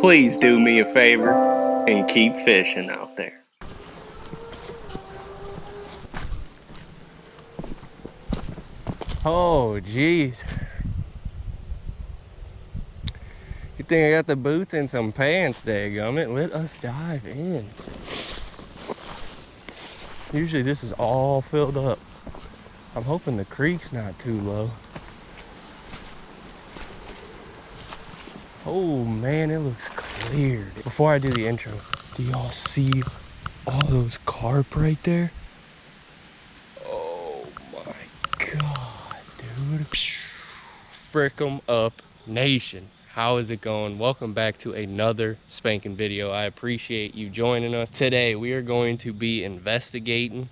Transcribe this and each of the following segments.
Please do me a favor and keep fishing out there. Oh, jeez. Good thing I got the boots and some pants, dadgummit. Let us dive in. Usually this is all filled up. I'm hoping the creek's not too low. Oh man, it looks clear. Before I do the intro, do y'all see all those carp right there? Oh my god, dude. FrickEm up nation. How is it going? Welcome back to another spanking video. I appreciate you joining us. Today we are going to be investigating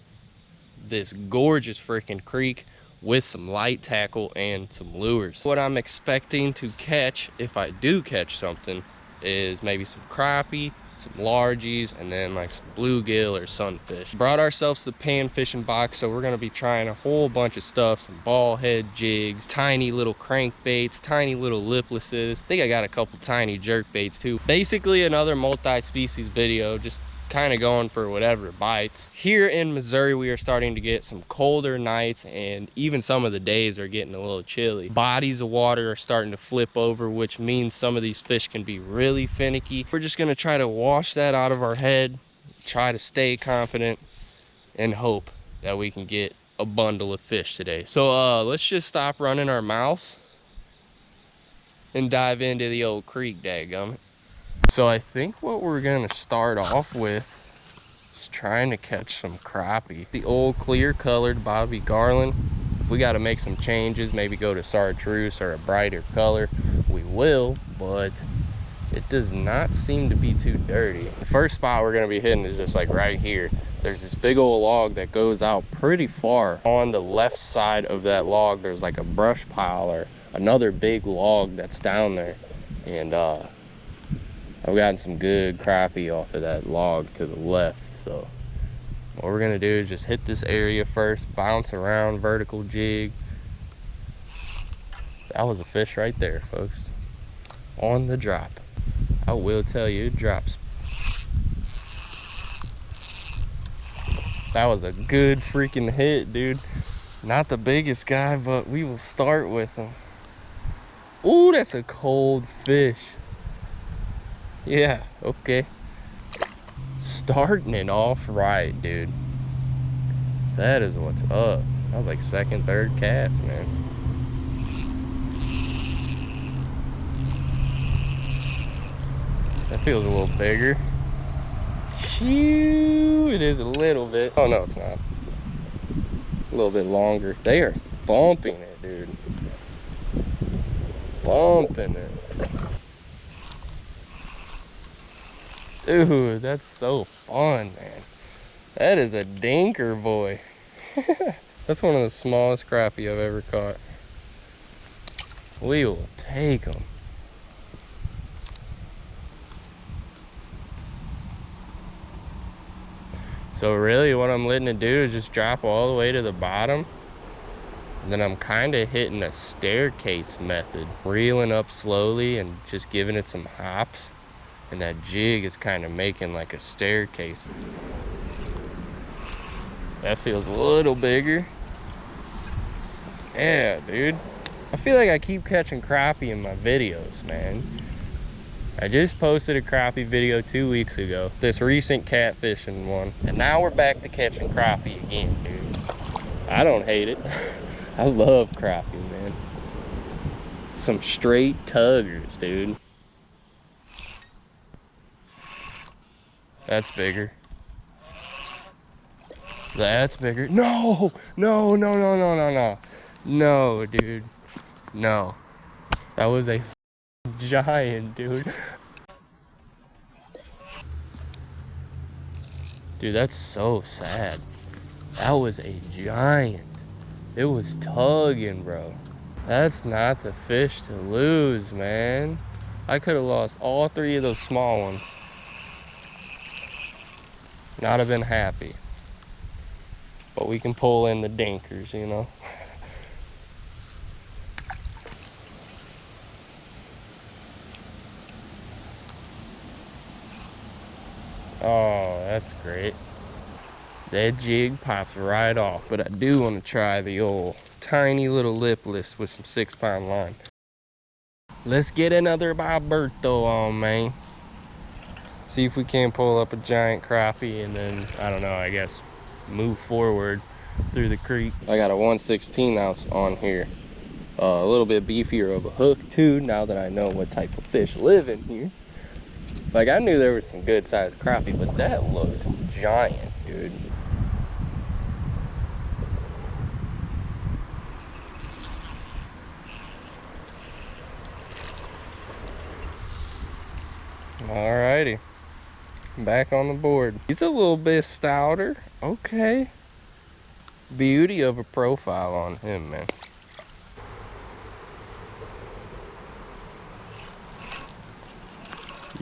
this gorgeous freaking creek with some light tackle and some lures. What I'm expecting to catch, if I do catch something, is maybe some crappie, some largies, and then like some bluegill or sunfish. Brought ourselves the pan fishing box, so we're going to be trying a whole bunch of stuff. Some ball head jigs, tiny little crankbaits, tiny little liplesses. I think I got a couple tiny jerkbaits too. Basically another multi-species video, just kind of going for whatever bites. Here in Missouri, we are starting to get some colder nights, and even some of the days are getting a little chilly. Bodies of water are starting to flip over, which means some of these fish can be really finicky. We're just going to try to wash that out of our head, try to stay confident, and hope that we can get a bundle of fish today. So let's just stop running our mouths and dive into the old creek, dadgummit. So I think what we're gonna start off with is trying to catch some crappie. The old clear colored Bobby Garland. If we gotta make some changes, maybe go to chartreuse or a brighter color, we will, but it does not seem to be too dirty. The first spot we're gonna be hitting is just like right here. There's this big old log that goes out pretty far. On the left side of that log, there's like a brush pile or another big log that's down there. And I've gotten some good crappie off of that log to the left. So what we're gonna do is just hit this area first, bounce around, vertical jig. That was a fish right there, folks, on the drop. I will tell you, it drops. That was a good freaking hit, dude. Not the biggest guy, but we will start with him. Ooh, that's a cold fish. Yeah, okay. Starting it off right, dude. That is what's up. That was like second, third cast, man. That feels a little bigger. Phew, it is a little bit. Oh no, it's not. A little bit longer. They are bumping it, dude. Bumping it. Dude, that's so fun, man. That is a dinker, boy. That's one of the smallest crappie I've ever caught. We will take them. So really what I'm letting it do is just drop all the way to the bottom. And then I'm kind of hitting a staircase method. Reeling up slowly and just giving it some hops. And that jig is kind of making like a staircase. That feels a little bigger. Yeah, dude. I feel like I keep catching crappie in my videos, man. I just posted a crappie video 2 weeks ago. This recent catfishing one. And now we're back to catching crappie again, dude. I don't hate it. I love crappie, man. Some straight tuggers, dude. That's bigger. That's bigger. No, no, no, no, no, no, no. No, dude. No. That was a giant, dude. Dude, that's so sad. That was a giant. It was tugging, bro. That's not the fish to lose, man. I could have lost all 3 of those small ones. Not have been happy. But we can pull in the dinkers, you know. Oh, that's great. That jig pops right off. But I do want to try the old tiny little lipless with some 6-pound line. Let's get another Alberto on, man. See if we can pull up a giant crappie and then, I don't know, I guess move forward through the creek. I got a 1/16 ounce on here. A little bit beefier of a hook too, now that I know what type of fish live in here. Like, I knew there was some good sized crappie, but that looked giant, dude. Alrighty, back on the board. He's a little bit stouter. Okay. Beauty of a profile on him, man.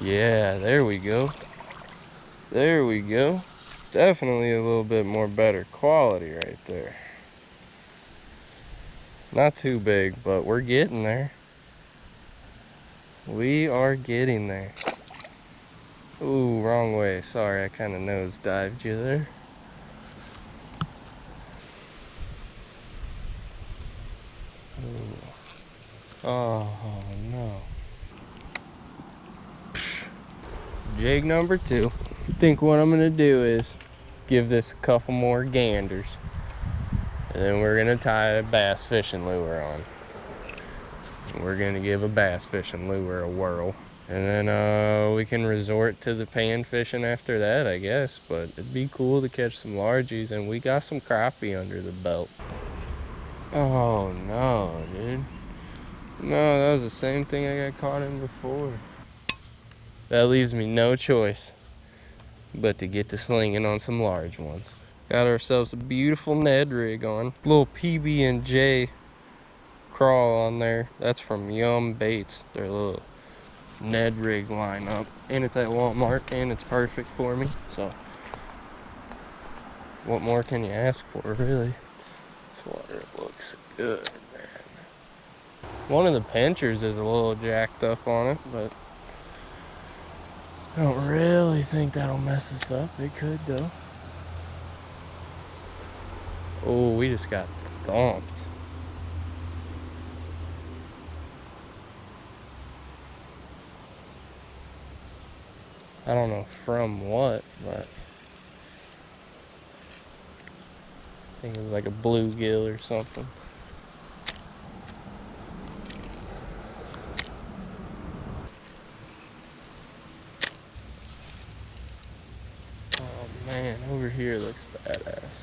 Yeah, there we go. There we go. Definitely a little bit more better quality right there. Not too big, but we're getting there. We are getting there. Ooh, wrong way. Sorry, I kind of nose dived you there. Ooh. Oh no. Jig number 2. I think what I'm gonna do is give this a couple more ganders, and then we're gonna tie a bass fishing lure on. We're gonna give a bass fishing lure a whirl, and then we can resort to the pan fishing after that, I guess. But it'd be cool to catch some largies, and we got some crappie under the belt. Oh no, dude. No, that was the same thing I got caught in before. That leaves me no choice but to get to slinging on some large ones. Got ourselves a beautiful Ned rig on. Little PB&J crawl on there. That's from JERKBAITS. Their little Ned rig lineup. And it's at Walmart and it's perfect for me. So what more can you ask for, really? This water looks good, man. One of the pinchers is a little jacked up on it, but I don't really think that'll mess us up. It could though. Oh, we just got thumped. I don't know from what, but I think it was like a bluegill or something. Oh man, over here looks badass.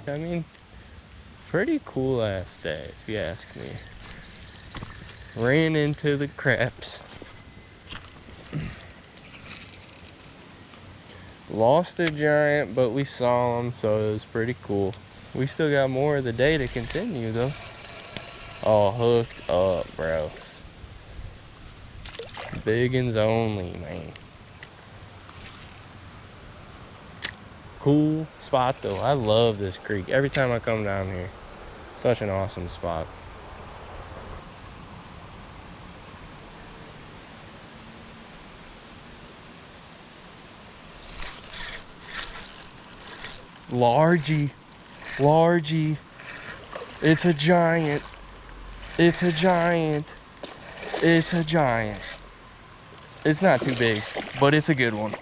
I mean, pretty cool ass day, if you ask me. Ran into the craps. Lost a giant, but we saw him, so it was pretty cool. We still got more of the day to continue, though. Oh, hooked up, bro. Biggins only, man. Cool spot, though. I love this creek. Every time I come down here, such an awesome spot. Largy. Largy. It's a giant. It's a giant. It's a giant. It's not too big, but it's a good one.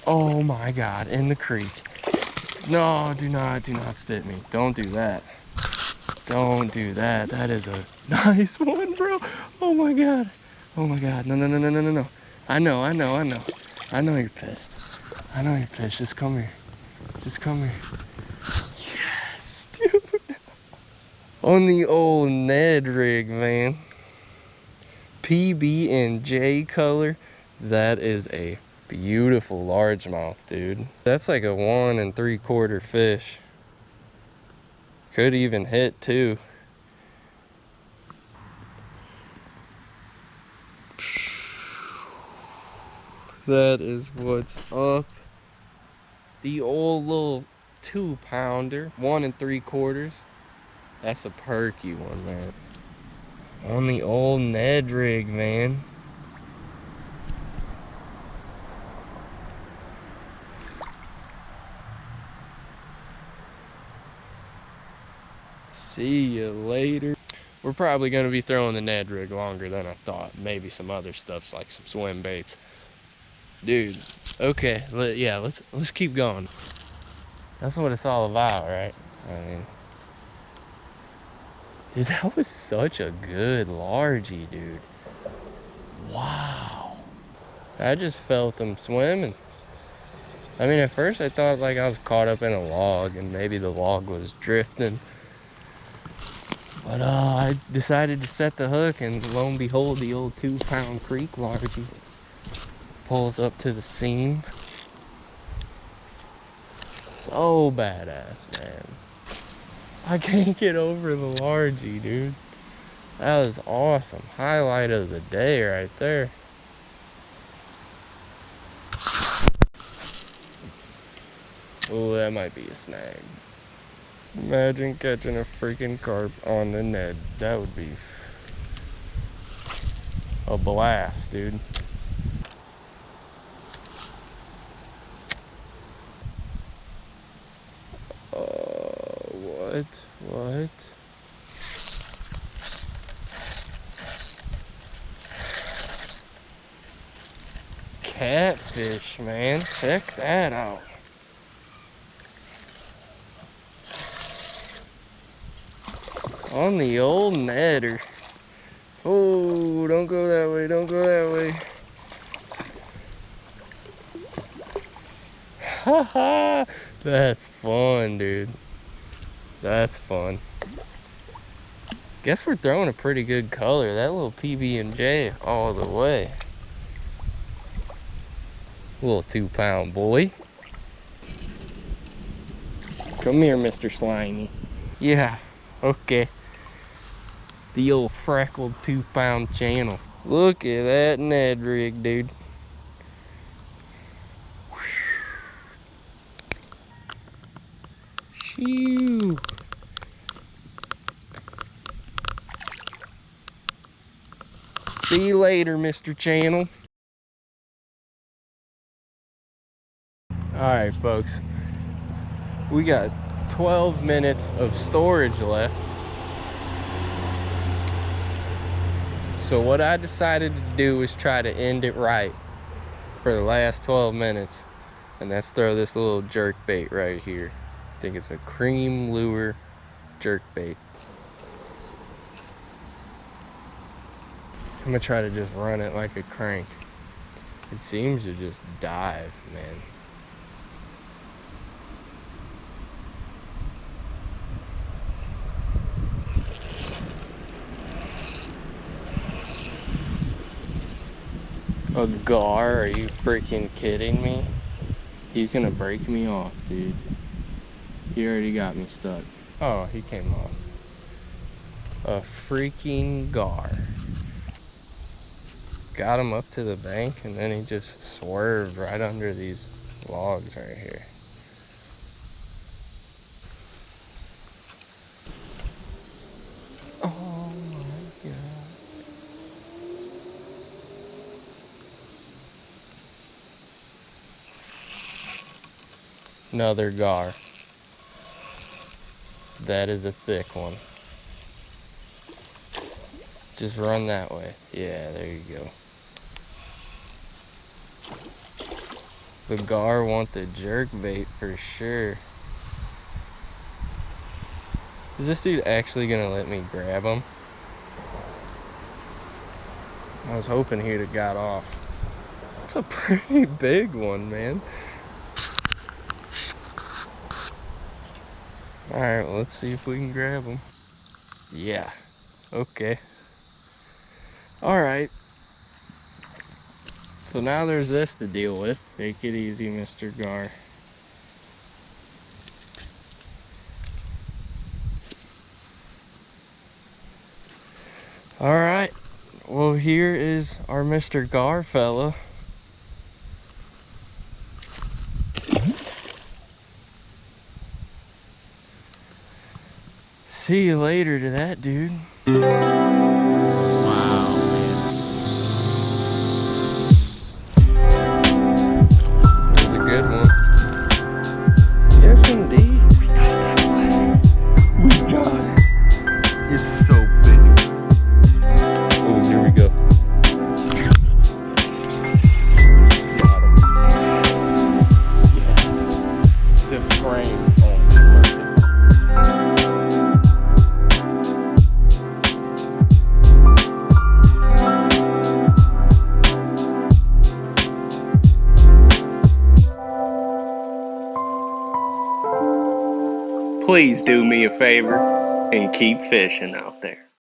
Oh my God, in the creek. No, do not spit me. Don't do that. Don't do that. That is a nice one, bro. Oh my God. Oh my God. No, no, no, no, no, no, no. I know. I know you're pissed. I know you're pissed. Just come here. Just come here. Yes, dude. On the old Ned rig, man. PB and J color. That is a beautiful largemouth, dude. That's like a 1 3/4 fish. Could even hit 2. That is what's up. The old little 2-pounder, 1 3/4. That's a perky one, man. On the old Ned rig, man. See you later. We're probably gonna be throwing the Ned rig longer than I thought. Maybe some other stuff like some swim baits. Dude, okay, yeah, let's keep going. That's what it's all about, right? I mean, dude, that was such a good largie, dude. Wow. I just felt them swimming. I mean, at first I thought like I was caught up in a log and maybe the log was drifting. But I decided to set the hook, and lo and behold, the old 2-pound creek largie pulls up to the seam. So badass, man. I can't get over the largie, dude. That was awesome. Highlight of the day right there. Oh, that might be a snag. Imagine catching a freaking carp on the Ned. That would be a blast, dude. What? Catfish, man. Check that out. On the old netter. Oh, don't go that way, don't go that way. Haha, that's fun, dude. That's fun. Guess we're throwing a pretty good color. That little PB&J all the way. Little 2-pound boy. Come here, Mr. Slimy. Yeah, okay. The old freckled 2-pound channel. Look at that Ned rig, dude. Shoo. See you later, Mr. Channel. Alright, folks. We got 12 minutes of storage left. So what I decided to do is try to end it right for the last 12 minutes. And that's throw this little jerk bait right here. I think it's a cream lure jerk bait. I'm gonna try to just run it like a crank. It seems to just dive, man. A GAR? Are you freaking kidding me? He's gonna break me off, dude. He already got me stuck. Oh, he came off. A freaking GAR. Got him up to the bank, and then he just swerved right under these logs right here. Oh my God. Another GAR. That is a thick one. Just run that way. Yeah, there you go. The GAR want the jerk bait for sure. Is this dude actually gonna let me grab him? I was hoping he'd have got off. It's a pretty big one, man. Alright, well, let's see if we can grab him. Yeah, okay. Alright. So now there's this to deal with. Take it easy, Mr. GAR. Alright. Well, here is our Mr. GAR fella. See you later to that dude. Wow, man. That was a good one. Yes, indeed. We got that flag. We got it. It's so big. Oh, here we go. Got him. Yes. The frame on perfect. Please do me a favor and keep fishing out there.